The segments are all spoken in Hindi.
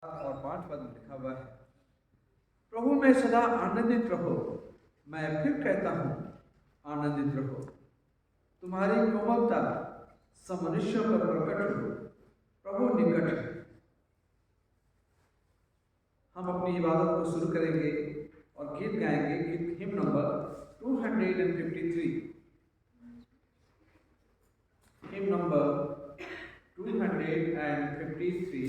और 5 पद में लिखा हुआ है, प्रभु में सदा आनंदित रहो। मैं फिर कहता हूँ, आनंदित रहो। तुम्हारी कोमलता सब मनुष्यों पर प्रकट हो, प्रभु निकट है। हम अपनी इबादत को शुरू करेंगे और गीत गाएंगे, गीत him number 253, him number 253,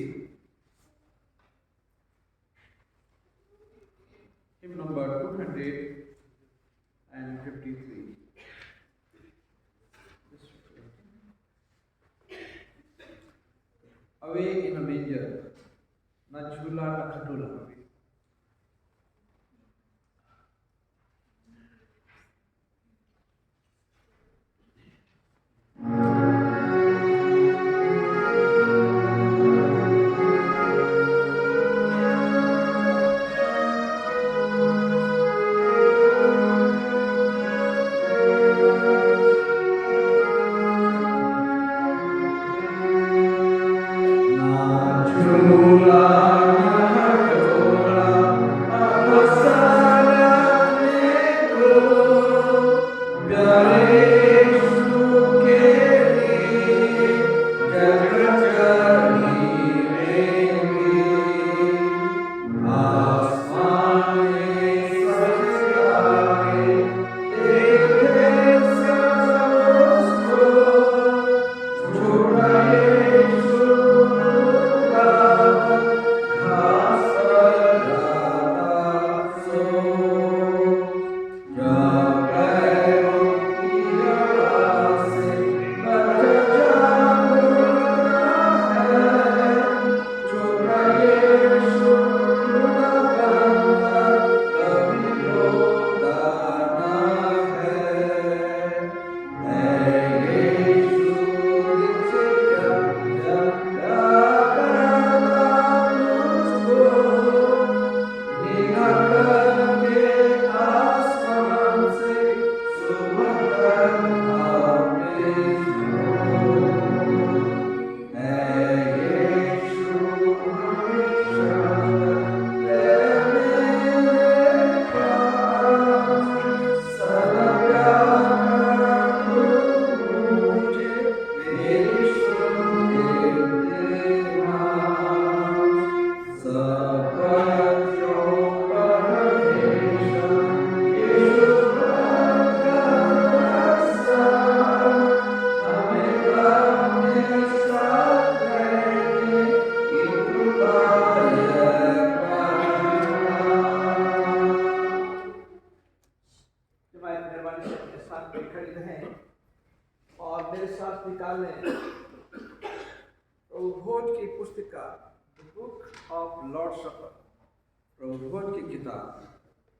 hymn number 253. Away in a manger, na chula na khatula.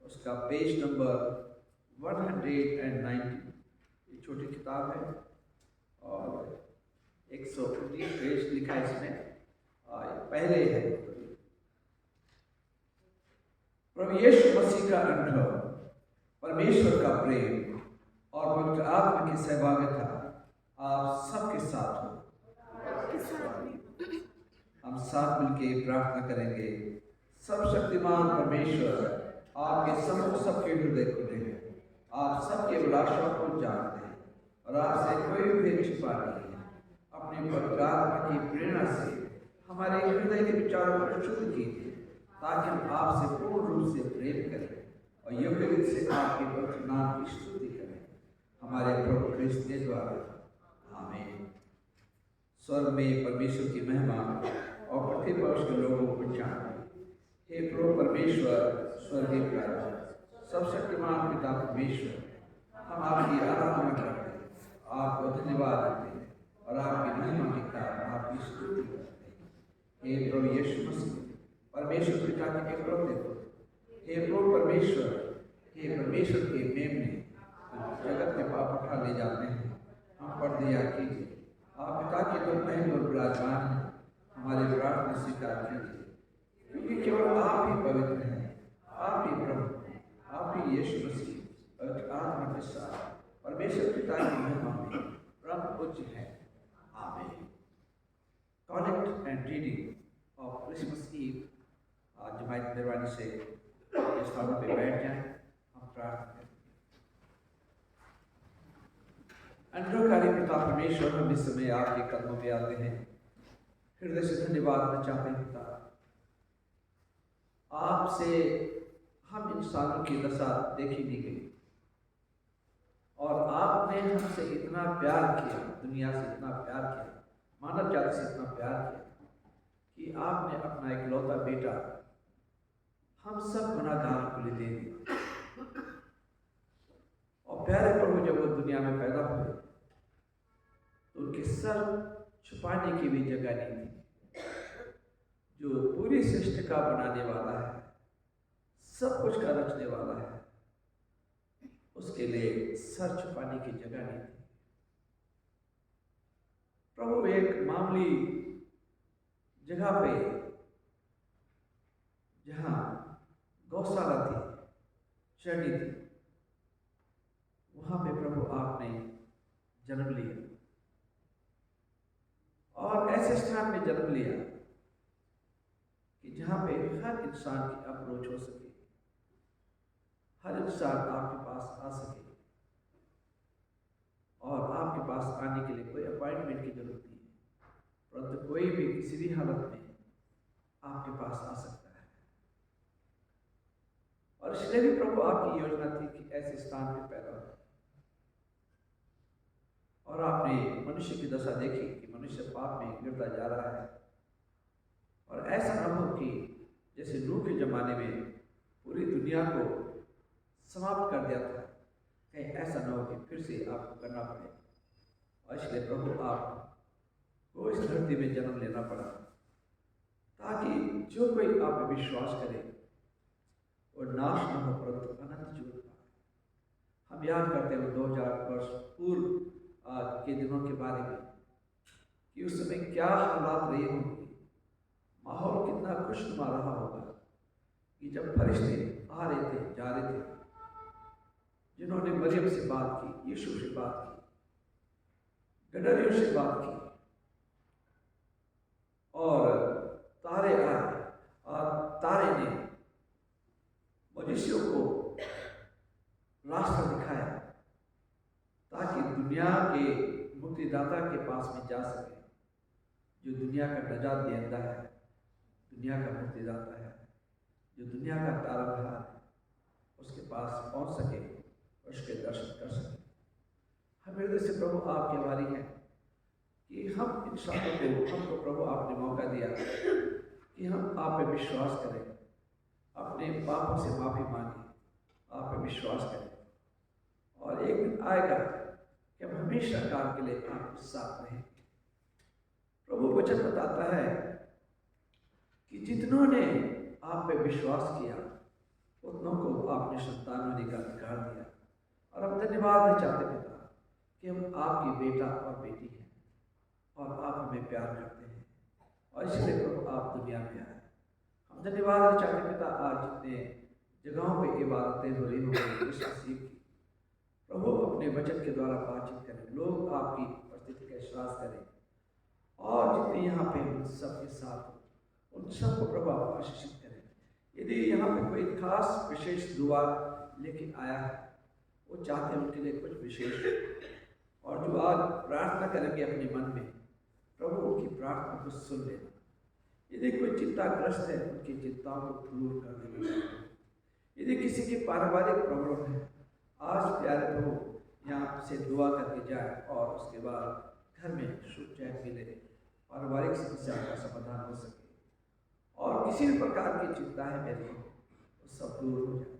उसका पेज नंबर 190, ये छोटी किताब है और 119 पेज लिखा है इसमें, पहले है। प्रभु यीशु मसीह का अनुभव, परमेश्वर का प्रेम और पवित्र आत्मा की सहभागिता आप सबके साथ हो। हम साथ मिलके प्रार्थना करेंगे। सब शक्तिमान परमेश्वर, आपके सबके हृदय खुले हैं, आप सबके अभिलाषाओं को जानते हैं और आपसे कोई भी छिपा नहीं है। अपने पवित्र आत्मा की प्रेरणा से हमारे हृदय के विचारों को शुद्ध कीजिए, ताकि हम आपसे पूर्ण रूप से प्रेम करें और योग्य रीति से आपके पवित्र नाम की स्तुति करें, हमारे प्रभु क्रिस्त के द्वारा। आमीन। स्वर्ग में परमेश्वर की महिमा और पृथ्वी पर उसके लोगों को जाने। हे प्रभु परमेश्वर, स्वर्गीय पिता, सब शक्तिमान पिता परमेश्वर, हम आपकी आराधना करते हैं, आपको धन्यवाद देते हैं और आपकी महिमा के कारण आपकी स्तुति करते हैं। हे प्रभु यीशु मसीह, परमेश्वर पिता के एकलौते पुत्र, हे प्रभु परमेश्वर, हे परमेश्वर के मेमने जगत में पाप उठा ले जाते हैं, हम पर दया कीजिए। आप पिता के तो महल और विराजमान हैं, हमारी प्रार्थना स्वीकार कीजिए, क्योंकि केवल आप ही पवित्र हैं, आप ही प्रभु, आप ही यीशु मसीह पवित्र आत्मा के साथ परमेश्वर पिता की महिमा में परम पूज्य है। आमीन। Collect and reading of Christmas Eve आज जमायत मेहरबानी से अपने स्थानों पे बैठ जाएं, हम प्रार्थना करें। अनुग्रहकारी पिता परमेश्वर, हम इस समय आपके कदमों में आते हैं, हृदय से धन्यवाद करना चाहते हैं पिता। आपसे हम इंसानों की दशा देखी नहीं गई और आपने हमसे इतना प्यार किया, दुनिया से इतना प्यार किया, मानव जाति से इतना प्यार किया कि आपने अपना इकलौता बेटा हम सब गुनाहगारों के लिए दे दिया। और प्यारे प्रभु, जब वो दुनिया में पैदा हुए तो उनके सर छुपाने की भी जगह नहीं थी। जो पूरी सृष्टि का बनाने वाला है, सब कुछ का रचने वाला है, उसके लिए सर छुपाने की जगह नहीं थी। प्रभु एक मामूली जगह पे, जहां गौशाला थी, चरनी थी, वहां पे प्रभु आपने जन्म लिया और ऐसे स्थान में जन्म लिया कि जहां पे हर इंसान की अप्रोच हो सके, हर इंसान आपके पास आ सके। और आपके पास आने के लिए कोई अपॉइंटमेंट की जरूरत नहीं है, परंतु कोई भी किसी भी हालत में आपके पास आ सकता है। और इसलिए भी प्रभु आपकी योजना थी कि ऐसे स्थान पे पैदा हो। और आपने मनुष्य की दशा देखी कि मनुष्य पाप में गिरता जा रहा है, और ऐसा न हो कि जैसे नूह के जमाने में पूरी दुनिया को समाप्त कर दिया था, कहीं ऐसा न हो कि फिर से आपको करना पड़े। और इसलिए प्रभु आपको इस धरती में जन्म लेना पड़ा, ताकि जो कोई आप पे विश्वास करे वो नाश न हो परंतु अनंत जीवन पाए। हम याद करते हैं 2000 वर्ष पूर्व के दिनों के बारे में कि उस समय क्या हालात रहे होंगे, माहौल कितना खुशनुमा रहा होगा कि जब फरिश्ते आ रहे थे, जा रहे थे, जिन्होंने मरियम से बात की, यीशु से बात की, गडरियों से बात की, और तारे आए और तारे ने मनुष्यों को रास्ता दिखाया ताकि दुनिया के मुक्तिदाता के पास में जा सके, जो दुनिया का नजात देता है, दुनिया का मुक्तिदाता है, जो दुनिया का तारनहार है, उसके पास पहुंच सके, उसके दर्शन कर सके। हम हृदय से प्रभु आपकी बारी है कि हम इंसानों को, हमको प्रभु आपने मौका दिया कि हम आप पे विश्वास करें, अपने पापों से माफी मांगे, आप पे विश्वास करें, और एक दिन आएगा कि हम हमेशा काल के लिए आपके साथ रहें। प्रभु वचन बताता है कि जितनों ने आप पे विश्वास किया उतनों को आपने संतान होने का अधिकार दिया। और हम धन्यवाद भी चाहते पिता कि हम आपकी बेटा और बेटी हैं और आप हमें प्यार करते हैं, और इसलिए प्रभु आप दुनिया में आए। हम धन्यवाद भी चाहते पिता, आज जितने जगहों पे इबादतें हो रही होंगी इस मसीह की, प्रभु अपने वचन के द्वारा बातचीत करें, लोग आपकी उपस्थिति का एहसास करें, और जितने यहाँ पे उन सबके साथ हो उन सबको प्रभु आप आशीषित करें। यदि यहाँ पे कोई खास विशेष दुआ लेके आया है, वो चाहते हैं उनके लिए कुछ विशेष, और जो आज प्रार्थना करेंगे अपने मन में, प्रभु उनकी प्रार्थना को सुन लेना। यदि कोई चिंताग्रस्त है, उनकी चिंताओं को दूर कर देना। यदि किसी की पारिवारिक प्रॉब्लम है, आज प्यारे प्रभु यहाँ से दुआ करके जाए और उसके बाद घर में सुख चैन मिले, पारिवारिक समस्या का समाधान हो सके, और किसी भी प्रकार की चिंता है मेरे को, वो सब दूर हो जाए।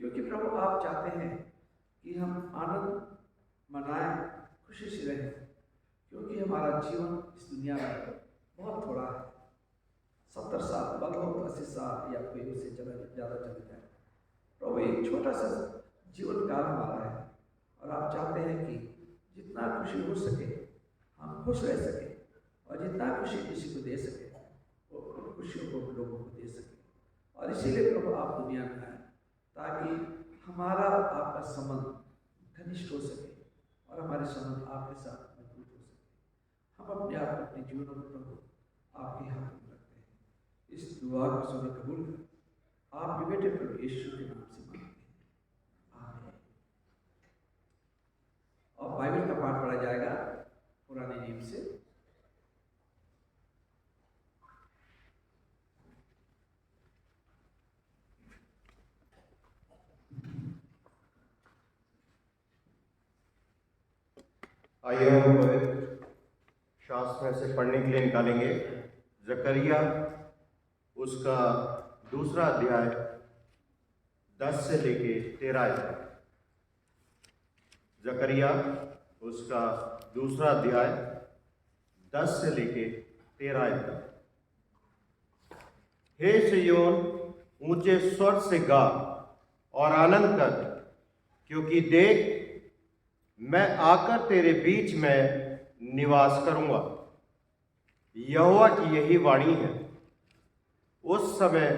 क्योंकि प्रभु आप चाहते हैं कि हम आनंद मनाएं, खुशी से रहें, क्योंकि हमारा जीवन इस दुनिया में बहुत थोड़ा है। 70 साल, बहुत 80 साल, या कोई उससे ज़्यादा चले जाए। प्रभु एक छोटा सा जीवन काल हमारा है, और आप चाहते हैं कि जितना खुशी हो सके हम खुश रह सके, और जितना खुशी किसी को दे सके वो उन खुशियों को लोगों को दे सके। और इसीलिए प्रभु आप दुनिया में आए ताकि हमारा आपका संबंध घनिष्ठ हो सके और हमारे संबंध आपके साथ मजबूत हो सके। हम अपने आप को, अपने जीवनों को प्रभु आपके हाथ में रखते हैं, इस दुआ को सुन कबूल कर आप भी बेटे प्रभु यीशु के नाम से मांगते हैं, आमीन। और बाइबल का पाठ पढ़ा जाएगा पुराने नियम से। आइए हम पवित्र शास्त्र में से पढ़ने के लिए निकालेंगे जकरिया उसका दूसरा अध्याय 10 से लेके 13 तक। जकरिया उसका दूसरा अध्याय 10 से लेके 13 तक। हे सिय्योन, ऊंचे स्वर से गा और आनंद कर, क्योंकि देख मैं आकर तेरे बीच में निवास करूंगा। यहोवा की यही वाणी है। उस समय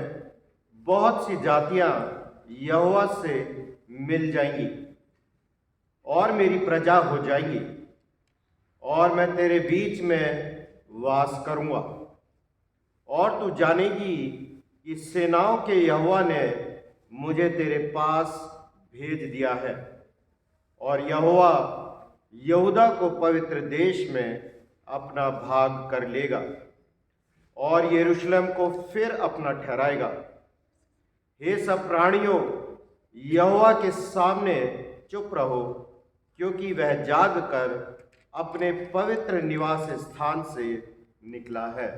बहुत सी जातियां यहोवा से मिल जाएंगी और मेरी प्रजा हो जाएंगी, और मैं तेरे बीच में वास करूंगा। और तू जानेगी कि सेनाओं के यहोवा ने मुझे तेरे पास भेज दिया है, और यहोवा यहूदा को पवित्र देश में अपना भाग कर लेगा और यरूशलेम को फिर अपना ठहराएगा। हे सब प्राणियों, यहोवा के सामने चुप रहो, क्योंकि वह जाग कर अपने पवित्र निवास स्थान से निकला है।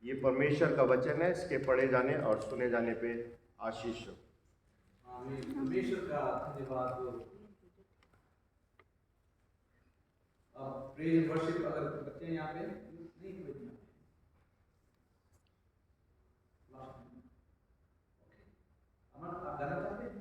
ये परमेश्वर का वचन है। इसके पढ़े जाने और सुने जाने पे आशीष हो। आमीन। परमेश्वर का धन्यवाद हो। अब प्रेज वर्शिप अगर बच्चे हैं यहाँ पे नहीं बच्चे अमन आप गाना चाहते हैं?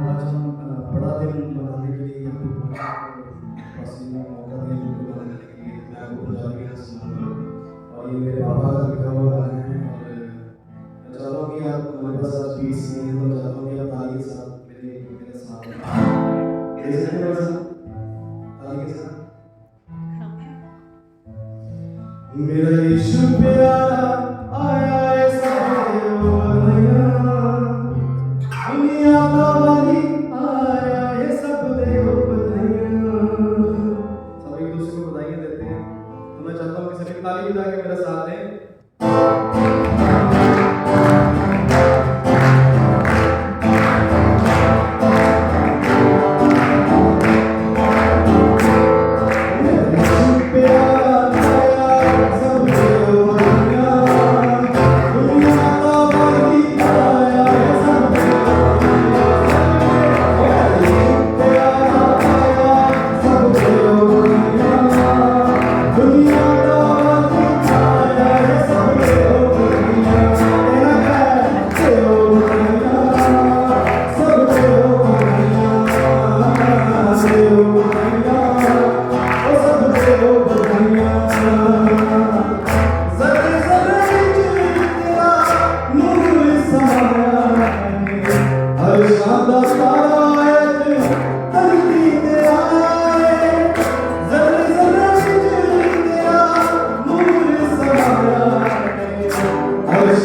आज हम बड़ा दिन मनाने के लिए यहाँ पे पहुँचे, पसीना मौका दिया वीडियो बनाने के लिए। मैं आपको पंजाबी में सुनाऊंगा और ये मेरे पापा का लिखा हुआ गाना है। और मैं चाहता हूँ कि आप हमारे पास आज पीस नहीं है, तो चाहता हूँ कि आप ताली के साथ मेरे साथ दे सकते हैं। ताली के साथ मेरा यीशु प्यारा आया है सारे दुनिया का वाली आया है सब देव बधाइयाँ। सब एक दूसरे को बधाइयाँ देते हैं। तो मैं चाहता हूँ कि सभी ताली बजा के मेरा साथ दें।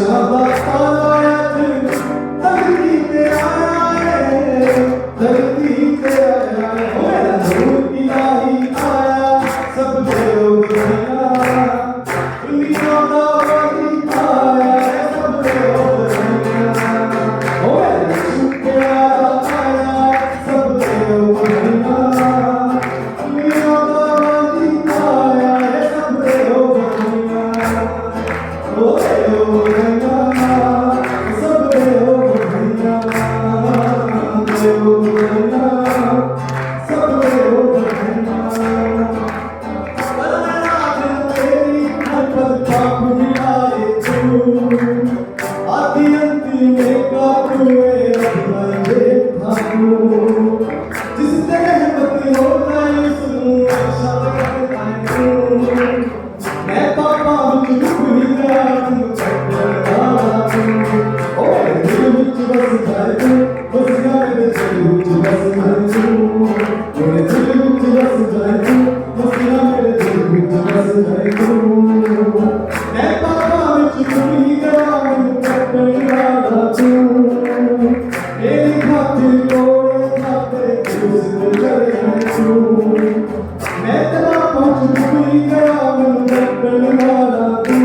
शादा तारा धरती पे आया है, धरती पे आया है, ओ मेरा नूर इलाही आया, सब देव बधाइयाँ, दुनिया दा वही आया है, सब देव बधाइयाँ, ओ मेरा यीशु प्यारा आया, सब देव बधाइयाँ, दुनिया दा वही आया है, सब देव बधाइयाँ, ओ देव बधाइयाँ, सब देव बधाइयाँ, देव बधाइयाँ, सब देव बधाइयाँ। तेरी हर पल पाप मिटाए तू, आदि अंतिम का तू अपना ये भागू, जिस तरह बती होता है सुनूं ऐसा करता है तू, मैं पापा विच डूब ही गया तुम चक्कर तू, ओ मेरे दिल विच बस जाए तू, बस जा मेरे दिल विच बस जाए तू, मेरे दिल विच बस जाए तू, बस जा मेरे दिल विच बस जाए तू, मैं पापा विच डूब ही गया तुम चक्कर तू, मेरी खातिर कोड़े खाते तू सिर करे तू, मैं तेरा पहुंच डूब ही गया तुम चक्कर तू,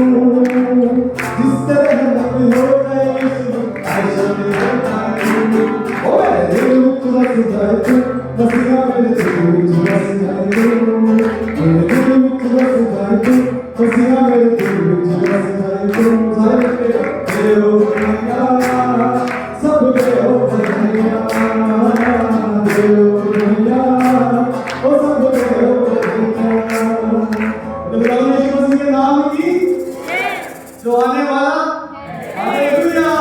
जिस तरह मत हो गए ऐसा मेरे तू, ओ मेरे दिल विच बस जाए तू, बस जा मेरे दिल विच बस जाए तू, मेरे दिल विच बस जाए तू, बस जा मेरे दिल विच बस जाए तू, सारे देव बधाइयाँ, सब देव बधाइयाँ, देव बधाइयाँ, ओ सब देव बधाइयाँ। प्रभु यीशु मसीह के नाम की जो आने वाला, हालेलुया।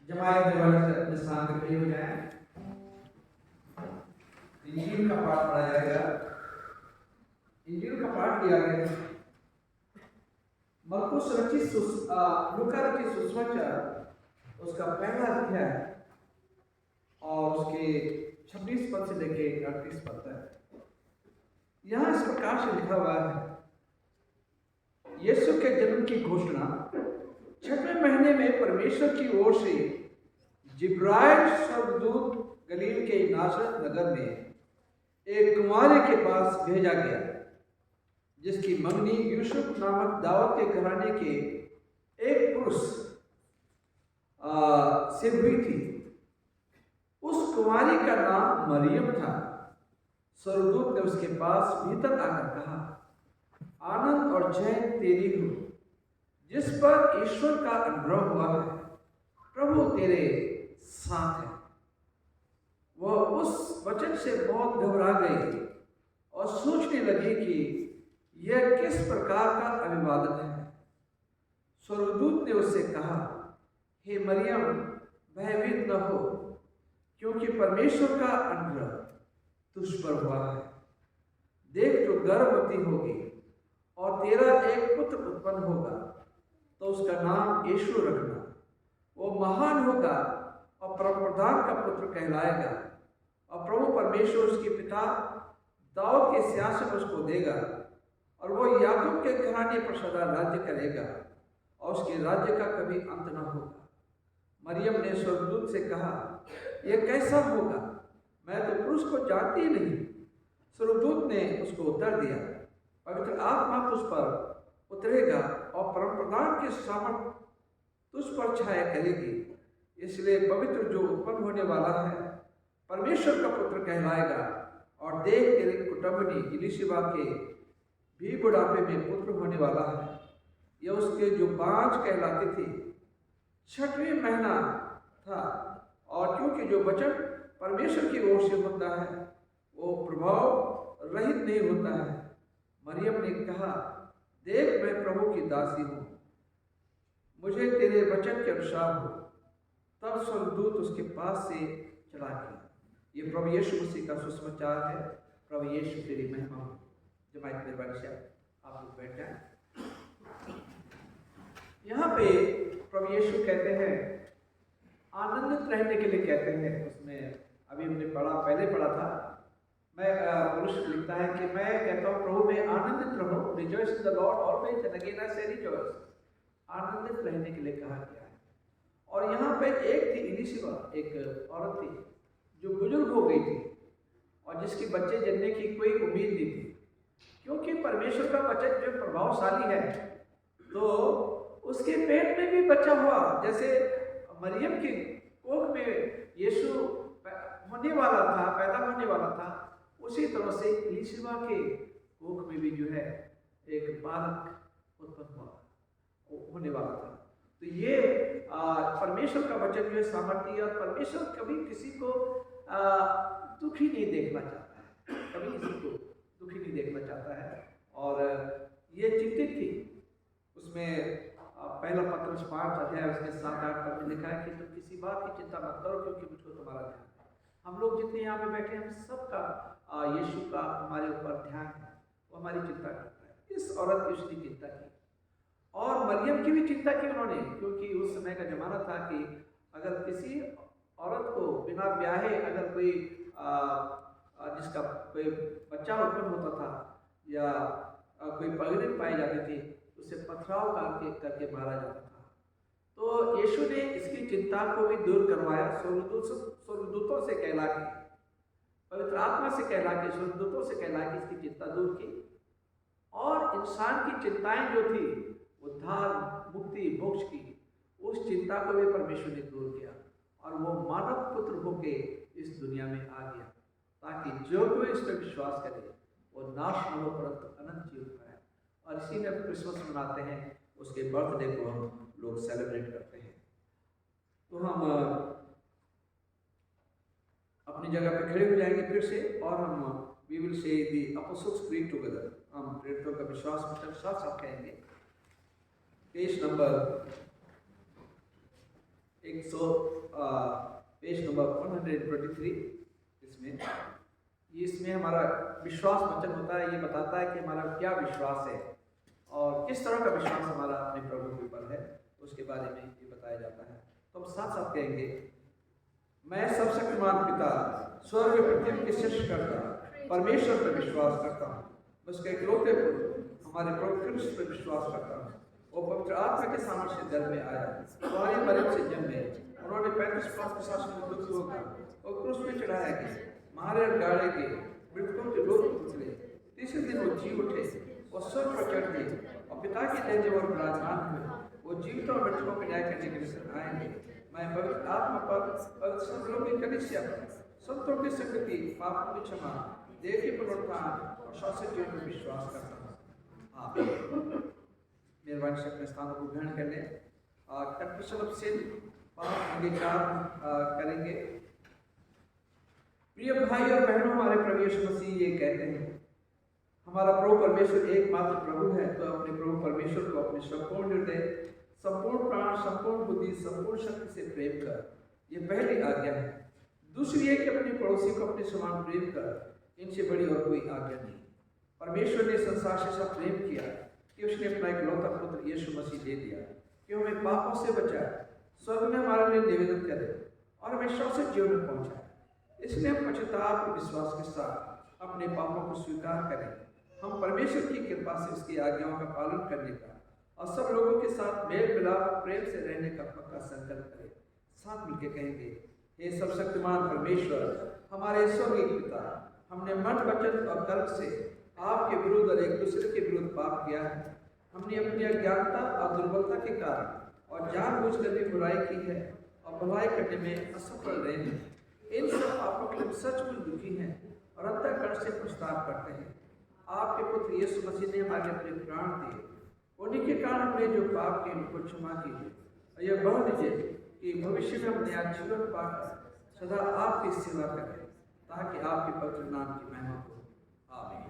जमायत दरबार से अपने स्थान पे खड़े हो जाएं। इंजील का पाठ पढ़ा जाएगा। इंजील का पाठ किया गया मरकुस रचित लूका रचित सुसमाचार उसका पहला अध्याय और उसके 26 पद से लेके 38 पद तक। यहाँ इस प्रकार से लिखा हुआ है, यीशु के जन्म की घोषणा 6वें महीने में परमेश्वर की ओर से जिब्राइल स्वर्गदूत गलील के नासरत नगर में एक कुंवारे के पास भेजा गया, जिसकी मंगनी यूसुफ नामक दाऊद के घराने के एक पुरुष से हुई थी। उस कुंवारी का नाम मरियम था। स्वर्गदूत ने उसके पास भीतर आकर कहा, आनंद और जय तेरी हो, जिस पर ईश्वर का अनुग्रह हुआ है, प्रभु तेरे साथ है। वह उस वचन से बहुत घबरा गई और सोचने लगी कि यह किस प्रकार का अभिवादन है। स्वर्गदूत ने उससे कहा, हे मरियम, भयभीत न हो, क्योंकि परमेश्वर का अनुग्रह तुझ पर हुआ है। देख, तू गर्भवती होगी और तेरा एक पुत्र उत्पन्न होगा, तो उसका नाम यीशु रखना। वो महान होगा और परमप्रधान का पुत्र कहलाएगा, और प्रभु परमेश्वर उसके पिता दाऊद के सिंहासन उसको देगा, और वो याकूब के घराने पर सदा राज्य करेगा, और उसके राज्य का कभी अंत न होगा। मरियम ने स्वर्गदूत से कहा, यह कैसा होगा, मैं तो पुरुष को जानती ही नहीं। स्वर्गदूत ने उसको उत्तर दिया, पवित्र आत्मा तुझ पर उतरेगा और परमप्रधान की सामर्थ तुझ पर छाया करेगी, इसलिए पवित्र जो उत्पन्न होने वाला है परमेश्वर का पुत्र कहलाएगा। और देख, तेरी कुटुंबनी इलिशिबा के भी बुढ़ापे में पुत्र होने वाला है। यह उसके जो बाँझ कहलाती थी 6वां महीना था, और क्योंकि जो वचन परमेश्वर की ओर से होता है वो प्रभाव रहित नहीं होता है। मरियम ने कहा, देख, मैं प्रभु की दासी हूँ, मुझे तेरे वचन के अनुसार हो। तब स्वर्गदूत उसके पास से चला गया। ये प्रभु यीशु मसीह का सुसमाचार है। प्रभु यीशु तेरी महिमा हो। जमायत मेहरबानी से आप लोग बैठ जाएं। यहाँ पे प्रभु यीशु कहते हैं, आनंदित रहने के लिए कहते हैं। उसमें अभी हमने पहले पढ़ा था, पुरुष लिखता है कि मैं कहता हूँ प्रभु में आनंदित रहो, rejoice in the Lord always, and again I से रिजॉइस। आनंदित रहने के लिए कहा गया है। और यहाँ पे एक थी इलिशिबा, एक औरत थी जो बुजुर्ग हो गई थी और जिसके बच्चे जनने की कोई उम्मीद नहीं थी, क्योंकि परमेश्वर का वचन जो प्रभावशाली है, तो उसके पेट में भी बच्चा हुआ। जैसे मरियम की कोख में यीशु होने वाला था, पैदा होने वाला था, उसी तरह से इलिशिबा के कोख में भी जो है एक बालक उत्पन्न होने वाला था। तो ये परमेश्वर का वचन जो है सामर्थ्य, और परमेश्वर कभी किसी को दुखी नहीं देखना चाहता है, कभी किसी को दुखी नहीं देखना चाहता है। और ये चिंतित थी। उसमें पहला पत्रस 5 अध्याय उसके 7-8 पद में लिखा है कि तुम किसी बात की चिंता मत करो, क्योंकि मुझको तुम्हारा ध्यान है। हम लोग जितने यहाँ पे बैठे हैं, हम सबका यीशु का हमारे ऊपर ध्यान है, वो हमारी चिंता करता है। इस औरत की उसने चिंता की, और मरियम की भी चिंता की उन्होंने, क्योंकि उस समय का जमाना था कि अगर किसी औरत को बिना ब्याहे अगर कोई जिसका कोई बच्चा उत्पन्न होता था या कोई पगड़ी पाई जाती थी, उसे पथराव करके मारा जाता था। तो यीशु ने इसकी चिंता को भी दूर करवाया, स्वर्गदूतों से कहला के, पवित्र आत्मा से कहला के, स्वर्गदूतों से कहला के इसकी चिंता दूर की। और इंसान की चिंताएं जो थी उद्धार, मुक्ति, मोक्ष की, उस चिंता को भी परमेश्वर ने दूर किया, और वो मानव पुत्र होके इस दुनिया में आ गया, ताकि जो कोई इस पर विश्वास करे वो नाश न हो परंतु अनंत जीवन पाए। और इसी में क्रिसमस मनाते हैं, उसके बर्थडे को हम लोग सेलिब्रेट करते हैं। तो हम अपनी जगह पे खड़े हो जाएंगे फिर से, और हम we will say the Apostles Creed together. हम प्रेरितों का विश्वास वचन साथ साथ कहेंगे। पेज नंबर 123 इसमें हमारा विश्वास वचन होता है। ये बताता है कि हमारा क्या विश्वास है और किस तरह का विश्वास हमारा अपने प्रभु के ऊपर है, उसके बारे में ये बताया जाता है। तो हम साथ साथ कहेंगे, मैं सर्वशक्तिमान पिता, स्वर्ग पृथ्वी के सृष्टिकर्ता परमेश्वर पर विश्वास करता हूँ, उसके इकलौते पुत्र हमारे प्रभु क्रिस्त पर विश्वास करता हूँ। वो पवित्र आत्मा के सामर्थ्य से गर्भ में आया, तुम्हारी मरियम से जन्मे, उन्होंने 35 वर्ष के शासन में दुख होगा और क्रूस में चढ़ाया गया, मारे और गाड़े गए, मृतकों के लोग उतरे, तीसरे दिन वो जी उठे और स्वर्ग पर चढ़ गए और पिता की देने और विराजमान हुए। वो जीवितों और मृतकों के न्याय करने के लिए आएंगे। मैं पवित्र आत्मा पर, पवित्र संतों की कलीसिया पर, संतों की संगति, पापों की क्षमा, देह के पुनरुत्थान और शाश्वत जीवन में विश्वास करता हूँ। आमीन। मेहरबानी से अपने स्थानों को ग्रहण कर लें। कन्फेशन ऑफ सिन अंगीकार करेंगे। प्रिय भाई और बहनों, हमारे प्रभु यीशु मसीह ये कहते हैं, हमारा प्रभु परमेश्वर एकमात्र प्रभु है, तो अपने प्रभु परमेश्वर को अपने संपूर्ण हृदय, संपूर्ण प्राण, संपूर्ण बुद्धि, संपूर्ण शक्ति से प्रेम कर। ये पहली आज्ञा है। दूसरी है कि अपने पड़ोसी को अपने समान प्रेम कर। इनसे बड़ी और कोई आज्ञा नहीं। परमेश्वर ने संसार से सब प्रेम किया कि उसने अपना इकलौता पुत्र यीशु मसीह दे दिया कि हमें पापों से बचाए, स्वर्ग में हमारे लिए निवेदन करे और हमें शाश्वत जीवन में पहुंचाए। इसलिए हम पश्चाताप और विश्वास के साथ अपने पापों को स्वीकार करें। हम परमेश्वर की कृपा से उसकी आज्ञाओं का पालन करने का और सब लोगों के साथ मेल मिलाप प्रेम से रहने का पक्का संकल्प करें। साथ मिलकर कहेंगे, हे सर्वशक्तिमान परमेश्वर, हमारे स्वर्गीय पिता, हमने मन, वचन और कर्म से आपके विरुद्ध और एक दूसरे के विरुद्ध पाप किया है। हमने अपनी अज्ञानता और दुर्बलता के कारण और जानबूझकर भी बुराई की है और भलाई करने में असफल रहे हैं। इन सब पापों के लिए सचमुच दुखी हैं और अंतःकरण से पछतावा करते हैं। आपके पुत्र यीशु मसीह ने हमारे अपने प्राण दिए, उन्हीं के कारण हमने जो पाप किए उनको क्षमा कीजिए और यह बढ़ दीजिए कि भविष्य में हम नया जीवन पाकर सदा आपकी सेवा करें, ताकि आपके पवित्र नाम की महिमा हो। आमीन।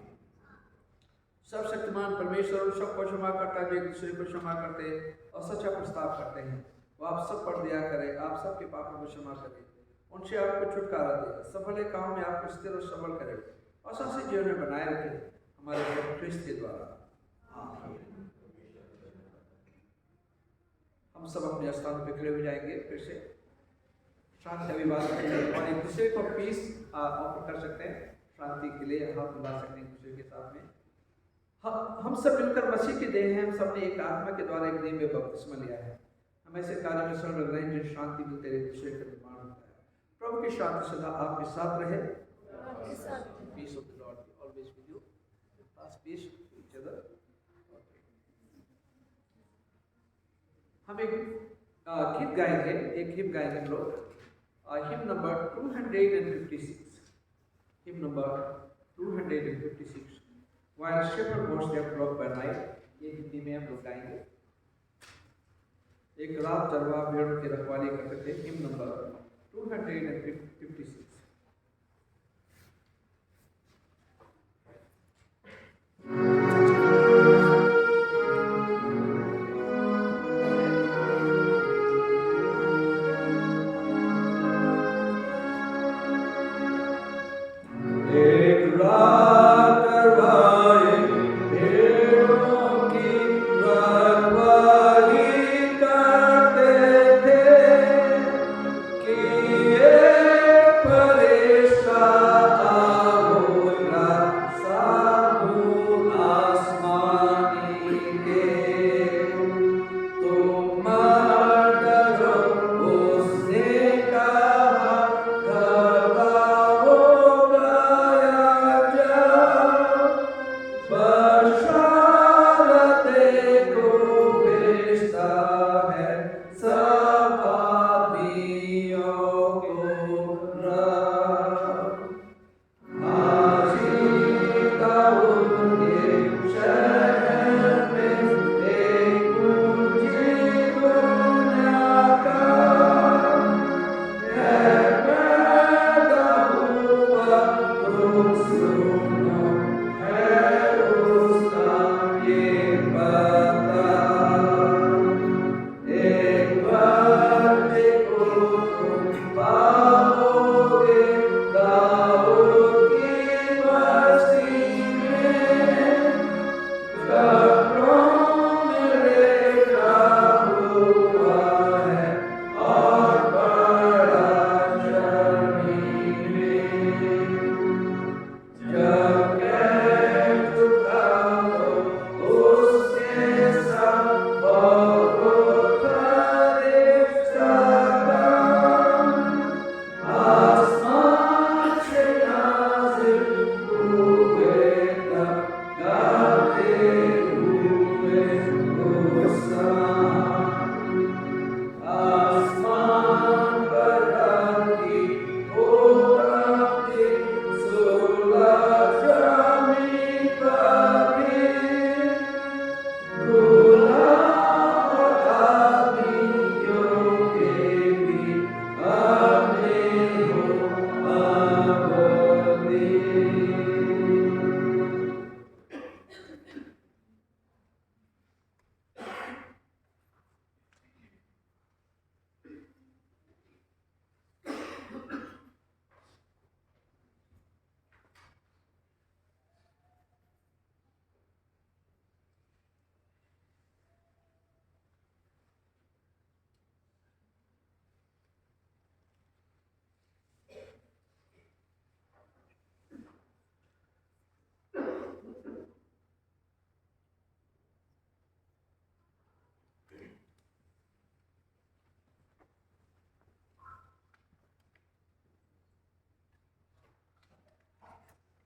सर्वशक्तिमान परमेश्वर उन सबको क्षमा करता है जो एक दूसरे को क्षमा करते और सच्चा प्रस्ताव करते हैं। वो आप सब पर दया करें, आप सबके पापों को क्षमा करें, उनसे आपको छुटकारा दे, सफल कामों में आपको स्थिर और सबल करें और शाश्वत जीवन में बनाए रखें हमारे प्रभु ख्रिस्त के द्वारा। आमीन। हम सब अपने स्थान पर खड़े हो जाएंगे, फिर से शांति अभिवादन करेंगे और एक दूसरे को पीस ऑफर कर सकते हैं। शांति के लिए हाथ मिला सकते हैं एक दूसरे के साथ में। हम सब मिलकर मसीह के देह हैं, हम सब ने एक आत्मा के द्वारा एक दिव्य बपतिस्मा लिया है। हम ऐसे कार्य में स्वर्ण लग रहे हैं जो शांति मिलते एक दूसरे का निर्माण होता है। प्रभु की शांति सदा आपके साथ रहे। Peace of the Lord be always with you. Pass peace to each other. हम एक गीत गाएंगे, एक हिम गाएंगे हम लोग, him number 256, him number 256, While shepherd watched their flock by night, ये हिंदी में हम लोग गाएंगे। एक रात चरवा भेड़ों की रखवाली करते थे, हिम नंबर 256।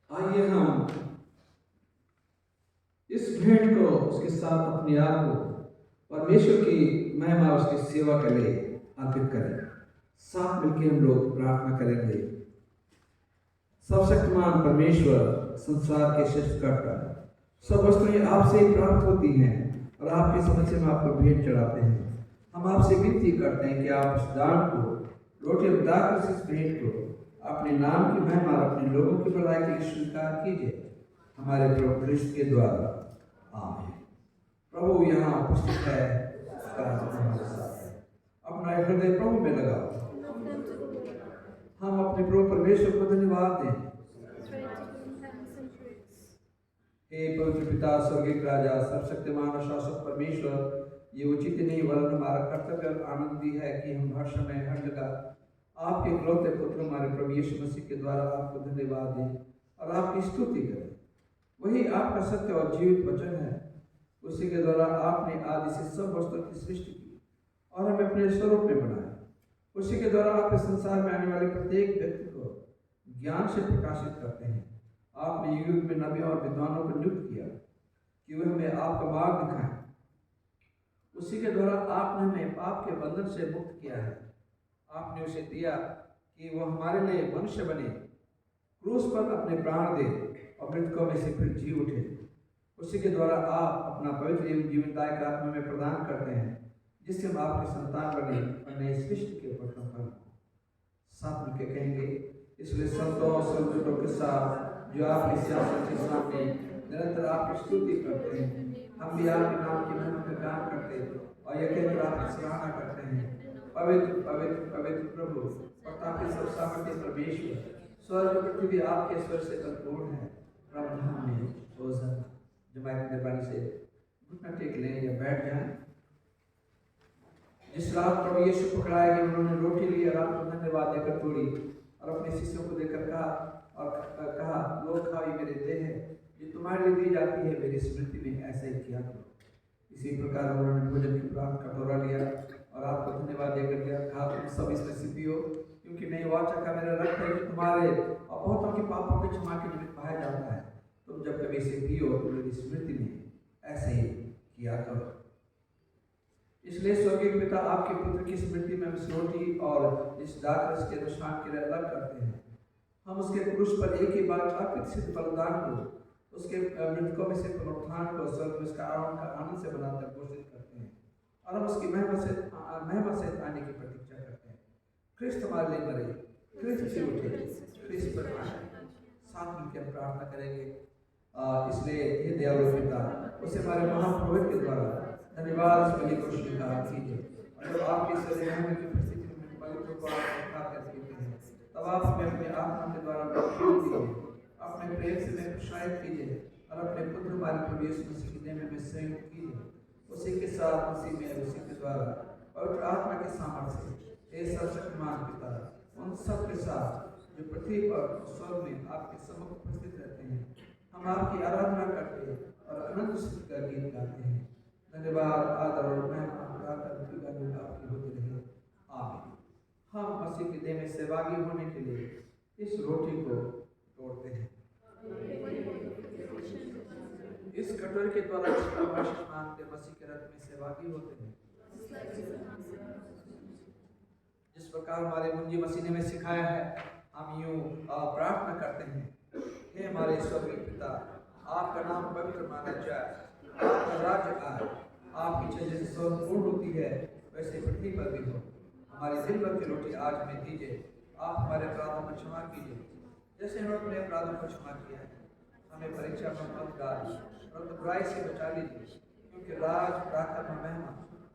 आइए हम इस भेंट को, उसके साथ अपने आप को परमेश्वर की महिमा, उसकी सेवा के लिए अर्पित करें। साथ मिलकर हम लोग प्रार्थना करेंगे। सर्वशक्तिमान परमेश्वर, संसार के सृष्टिकर्ता, सब वस्तुएं आपसे ही प्राप्त होती हैं और आपके समक्ष में आपको भेंट चढ़ाते हैं। हम आपसे विनती करते हैं कि आप इस दान को, रोटी बताकर इस भेंट को अपने नाम की महिमा और अपने लोगों की भलाई के लिए स्वीकार कीजिए, हमारे प्रभु क्रिस्त के द्वारा। आमीन। प्रभु यहाँ उपस्थित है, हमारे साथ है। अपना हृदय प्रभु में लगाओ। हम अपने प्रभु परमेश्वर को धन्यवाद दें। हे पवित्र पिता, स्वर्गीय राजा, सर्वशक्तिमान और शाश्वत परमेश्वर, ये उचित नहीं वरन हमारा कर्तव्य और आनंद भी है कि हम हर समय हर जगह आपके इकलौते पुत्र हमारे प्रभु यीशु मसीह के द्वारा आपको धन्यवाद दें और आपकी स्तुति करें। वही आपका सत्य और जीवित वचन है। उसी के द्वारा आपने आदि से सब वस्तुओं की सृष्टि की और हमें अपने स्वरूप में बनाया। उसी के द्वारा आप इस संसार में आने वाले प्रत्येक व्यक्ति को ज्ञान से प्रकाशित करते हैं। आपने युग में नबियों और विद्वानों को नियुक्त किया कि वे हमें आपका मार्ग दिखाएं। उसी के द्वारा आपने हमें पाप के बंधन से मुक्त किया है। आपने उसे दिया कि वह हमारे लिए मनुष्य बने, क्रूस पर अपने प्राण दे और मृतकों में से फिर जी उठे। उसी के द्वारा आप अपना पवित्र जीवनदायक आत्मा में प्रदान करते हैं, जिससे हम आपके संतान बने और नई सृष्टि के ऊपर संपन्न हो। साथ मिलकर कहेंगे, इसलिए संतों और संतों के साथ जो आपकी सियासत के सामने निरंतर आपकी स्तुति करते हैं, हम भी आपके नाम की महिमा का गान करते हैं और यह कहकर आपकी सराहना करते हैं, पवित्र पवित्र पवित्र प्रभु प्रतापी सब सामर्थ्य परमेश्वर, स्वर्ग पृथ्वी आपके स्वर से परिपूर्ण है। प्रभु में होशाना। जमात मेहरबानी से घुटना टेक लें या बैठ जाएं। जिस रात प्रभु यीशु पकड़ाए गए, उन्होंने रोटी ली और आपको धन्यवाद देकर तोड़ी और अपने शिष्यों को देकर कहा, लोग खाओ, ये मेरे देह है, ये तुम्हारे लिए दी जाती है, मेरी स्मृति में ऐसा ही किया करो। इसी प्रकार उन्होंने भोजन के उपरांत कटोरा लिया और आपको धन्यवाद देकर दिया, कहा, तुम सब इसमें से पियो, क्योंकि नई वाचा का मेरा रक्त है, कि तुम्हारे और बहुतों के पापों के क्षमा के निमित्त बहाया जाता है। तुम जब कभी इसे पियो तो मेरी स्मृति में ऐसे ही किया करो। इसलिए स्वर्गीय पिता आपके पुत्र की स्मृति में इस रोटी और इस दाखरस के अनुष्ठान के लिए अलग करते हैं। हम उसके क्रूस पर एक ही बार अर्पित सिद्ध बलिदान को, उसके मृतकों में से पुनरुत्थान को स्वर्ग में उसका आनंद से बनाकर घोषित करते हैं और हम उसकी महिमा से आने की प्रतीक्षा करते हैं। क्रिस्त हमारे लिए मरे, क्रिस्त से उठे, क्रिस्त पर आए। साथ मिलकर हम प्रार्थना करेंगे। इसलिए हे दयालु पिता, उसे हमारे महापुरोहित के द्वारा धन्यवाद इस बलि को स्वीकार कीजिए और जब आपकी शरीर की उपस्थिति में बलि को आप करते हैं, तब आप हमें अपने आत्मा के द्वारा बख्शीश कीजिए, अपने प्रेम से हमें प्रोत्साहित कीजिए और अपने पुत्र हमारे प्रभु यीशु मसीह के नाम में संयुक्त कीजिए। उसी के साथ उसी में उसी के द्वारा पवित्र आत्मा के सामर्थ्य से हे सर्वशक्तिमान पिता, उन सब के साथ जो पृथ्वी पर स्वर्ग में आपके सम्मुख उपस्थित रहते हैं, हम आपकी आराधना करते हैं और अनंत स्तुति का गीत गाते हैं। धन्यवाद, आदर और महिमा आपकी होती रहे। आमीन। हम मसीह के देह में सहभागी होने के लिए इस रोटी को तोड़ते हैं। इस कटोरे के द्वारा मांगते मसीह के रक्त में सहभागी होते हैं। जिस प्रकार हमारे मुंजी मसीह ने हमें सिखाया है, हम यूं प्रार्थना करते हैं, हे हमारे स्वर्गीय पिता, आपका नाम पवित्र माना जाए, आपका राज्य आए, आपकी इच्छा जैसे स्वर्ग पूर्ण होती है वैसे पृथ्वी पर भी हो। हमारी दिन भर की रोटी आज हमें दीजिए। आप हमारे अपराधों को क्षमा कीजिए जैसे हम अपने अपराधों को क्षमा किया है। हमें परीक्षा में मत डालिए परंतु बुराई से बचा लीजिए, क्योंकि राज, ताकत और महिमा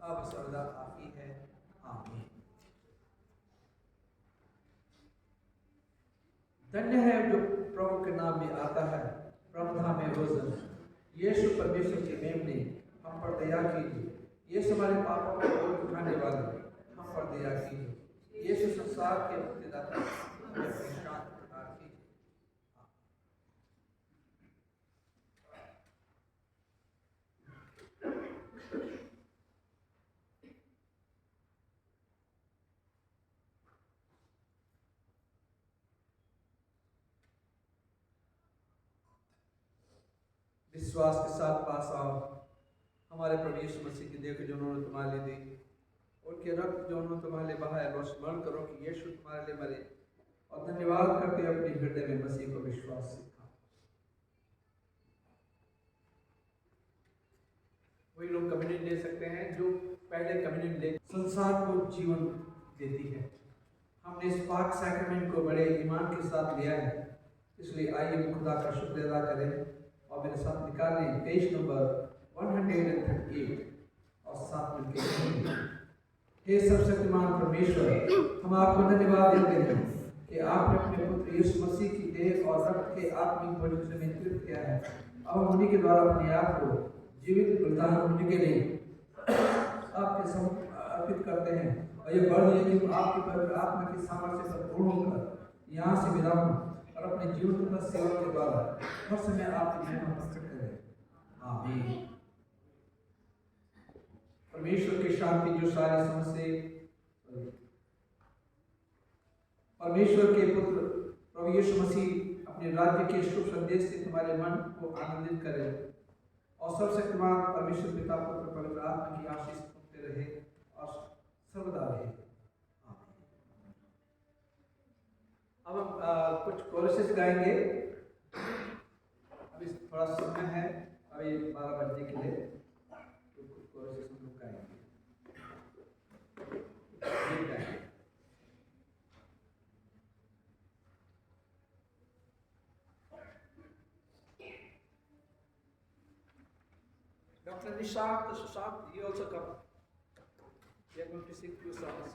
अब सर्वदा आपकी है। आमीन। धन्य है जो प्रभु के नाम में आता है। प्रभु में रोज़न यीशु परमेश्वर के मेमने, हम पर दया कीजिए। यीशु हमारे पापों को उठाने वाले, हम पर दया कीजिए। यीशु संसार के मुक्तिदाता, हमें अपनी शांत प्रदान कीजिए। विश्वास के साथ पास आओ। हमारे प्रभु यीशु मसीह की देह जो उन्होंने तुम्हारे लिए दी, उनके रक्त जो उन्होंने तुम्हारे लिए बहाया, लो स्मरण करो कि यीशु तुम्हारे लिए मरे और धन्यवाद करके अपने हृदय में मसीह को विश्वास सिखाओ। वही लोग कम्युनियन ले सकते हैं जो पहले कम्युनियन ले संसार को जीवन देती है। हमने इस पाक सैक्रामेंट को बड़े ईमान के साथ लिया है, इसलिए आइए हम खुदा का शुक्र अदा करें और मेरे साथ निकालें पेज नंबर 138 और साथ मिलकर हे सर्वशक्तिमान परमेश्वर, हम आपको धन्यवाद देते हैं कि आपने अपने पुत्र यीशु मसीह की देह और रक्त के आत्मिक भोजन से नियुक्त किया है। अब हम उन्हीं के द्वारा अपने आप को जीवित बलिदान होने के लिए आपके सम्मुख अर्पित करते हैं और ये बढ़ है कि आपकी पवित्र आत्मा की सामर्थ्य से पूर्ण होकर यहाँ से विदा हूँ और और अपने जीवन तथा सेवा के द्वारा हर समय आपकी महिमा प्रकट करें। आमीन। परमेश्वर की शांति जो सारी समझ से, परमेश्वर के पुत्र प्रभु यीशु मसीह अपने राज्य के शुभ संदेश से तुम्हारे मन को आनंदित करे और सर्वशक्तिमान परमेश्वर पिता पुत्र पवित्र आत्मा की आशीष तुमसे रहे और सर्वदा रहे। अब हम कुछ कोरसेस गाएंगे। अभी थोड़ा समय है, अभी 12 बजने के लिए, तो कुछ कोरसेस हम लोग गाएंगे। Dr. Nishant, Sushant, you also come. We are going to sing few songs.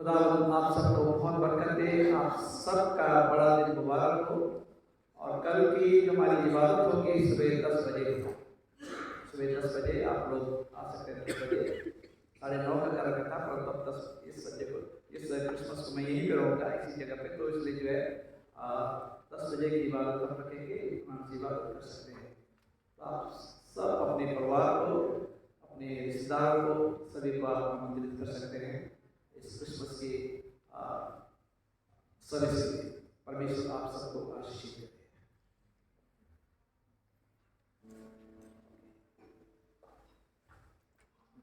खुदावंद आप सबको बहुत बरकत दे। आप सबका बड़ा दिन मुबारक हो। और कल की जो हमारी इबादत होगी सुबह 10 बजे हो। सुबह 10 बजे आप लोग आ सकते हैं। 10 बजे 9:30 का कार्यक्रम था, परंतु अब 10 इस बजे को इस क्रिसमस को मैं यहीं पे रहूँगा इसी जगह पे, तो इसलिए जो है 10 बजे की इबादत हम रखेंगे। हम इबादत कर सकते हैं। तो आप सब अपने परिवार को, अपने रिश्तेदारों को, सभी को आप आमंत्रित कर सकते हैं इस क्रिसमस की सर्विस के लिए। परमेश्वर आप सबको आशीष दे।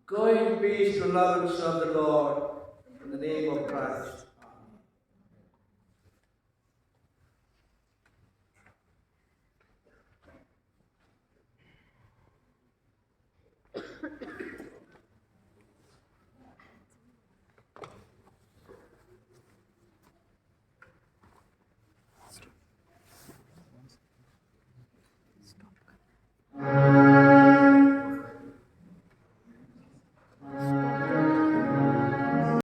Go in peace to love and serve the Lord in the name of Christ.